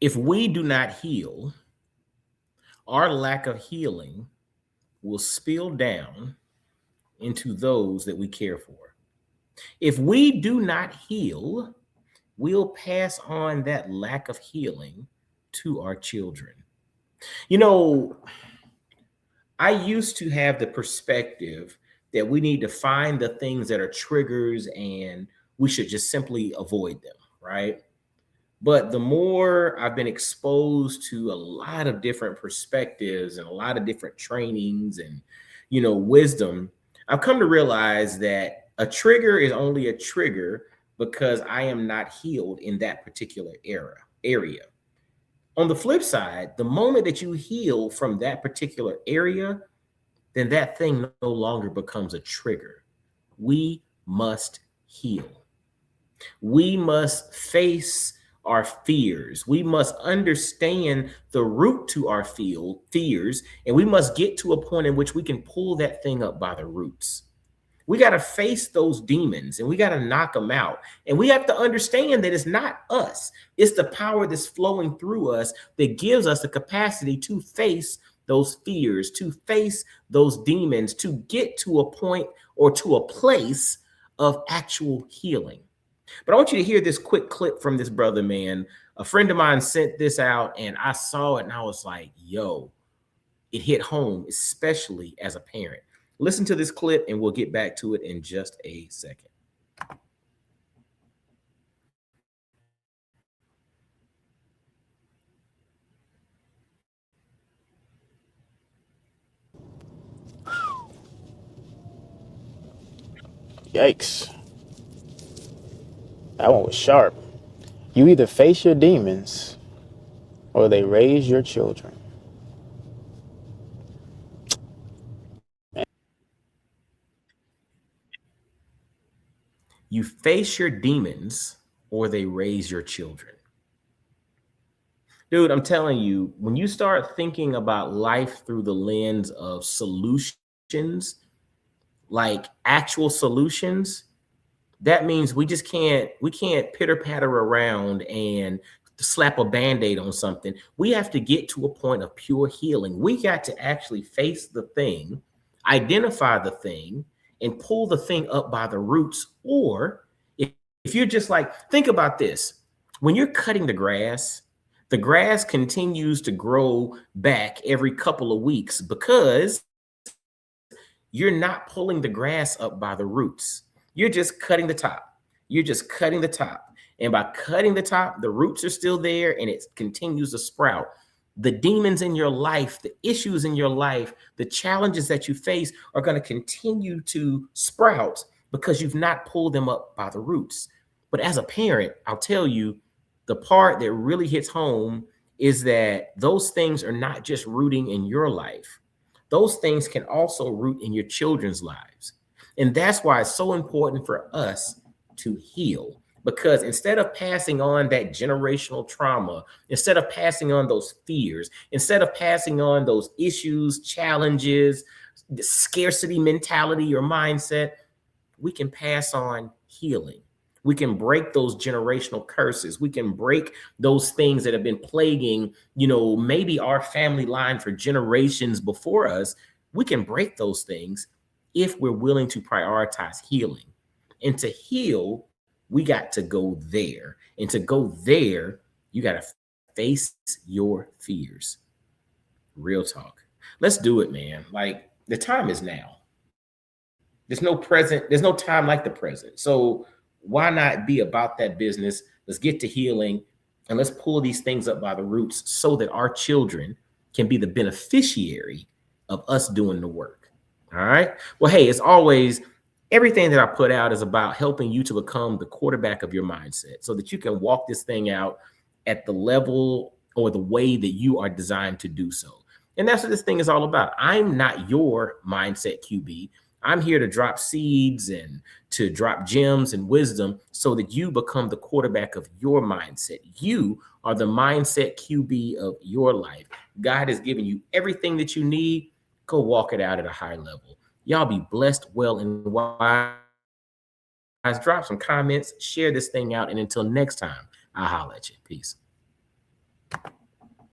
If we do not heal, our lack of healing will spill down into those that we care for. If we do not heal, we'll pass on that lack of healing to our children. You know, I used to have the perspective that we need to find the things that are triggers and we should just simply avoid them, right? But the more I've been exposed to a lot of different perspectives and a lot of different trainings and, wisdom, I've come to realize that a trigger is only a trigger because I am not healed in that particular area. On the flip side, the moment that you heal from that particular area, then that thing no longer becomes a trigger. We must heal. We must face our fears. We must understand the root to our fears, and we must get to a point in which we can pull that thing up by the roots. We got to face those demons and we got to knock them out. And we have to understand that it's not us, it's the power that's flowing through us that gives us the capacity to face those fears, to face those demons, to get to a point or to a place of actual healing. But I want you to hear this quick clip from this brother, man. A friend of mine sent this out and I saw it and I was like, yo, it hit home, especially as a parent. Listen to this clip and we'll get back to it in just a second. Yikes. That one was sharp. You either face your demons or they raise your children. You face your demons or they raise your children. Dude, I'm telling you, when you start thinking about life through the lens of solutions, like actual solutions, that means we can't pitter patter around and slap a band-aid on something. We have to get to a point of pure healing. We got to actually face the thing, identify the thing, and pull the thing up by the roots. Or if you're just like, think about this. When you're cutting the grass continues to grow back every couple of weeks because you're not pulling the grass up by the roots. You're just cutting the top. You're just cutting the top. And by cutting the top, the roots are still there and it continues to sprout. The demons in your life, the issues in your life, the challenges that you face are going to continue to sprout because you've not pulled them up by the roots. But as a parent, I'll tell you, the part that really hits home is that those things are not just rooting in your life. Those things can also root in your children's lives. And that's why it's so important for us to heal. Because instead of passing on that generational trauma, instead of passing on those fears, instead of passing on those issues, challenges, the scarcity mentality or mindset, we can pass on healing. We can break those generational curses. We can break those things that have been plaguing, maybe our family line for generations before us. We can break those things if we're willing to prioritize healing. And to heal, we got to go there. And to go there, you got to face your fears. Real talk. Let's do it, man. Like, the time is now. There's no time like the present. So why not be about that business? Let's get to healing and let's pull these things up by the roots so that our children can be the beneficiary of us doing the work. All right. Well, hey, as always, everything that I put out is about helping you to become the quarterback of your mindset so that you can walk this thing out at the level or the way that you are designed to do so. And that's what this thing is all about. I'm not your mindset QB. I'm here to drop seeds and to drop gems and wisdom so that you become the quarterback of your mindset. You are the mindset QB of your life. God has given you everything that you need. Go walk it out at a high level. Y'all be blessed, well, and wise. Drop some comments, share this thing out. And until next time, I'll holler at you. Peace.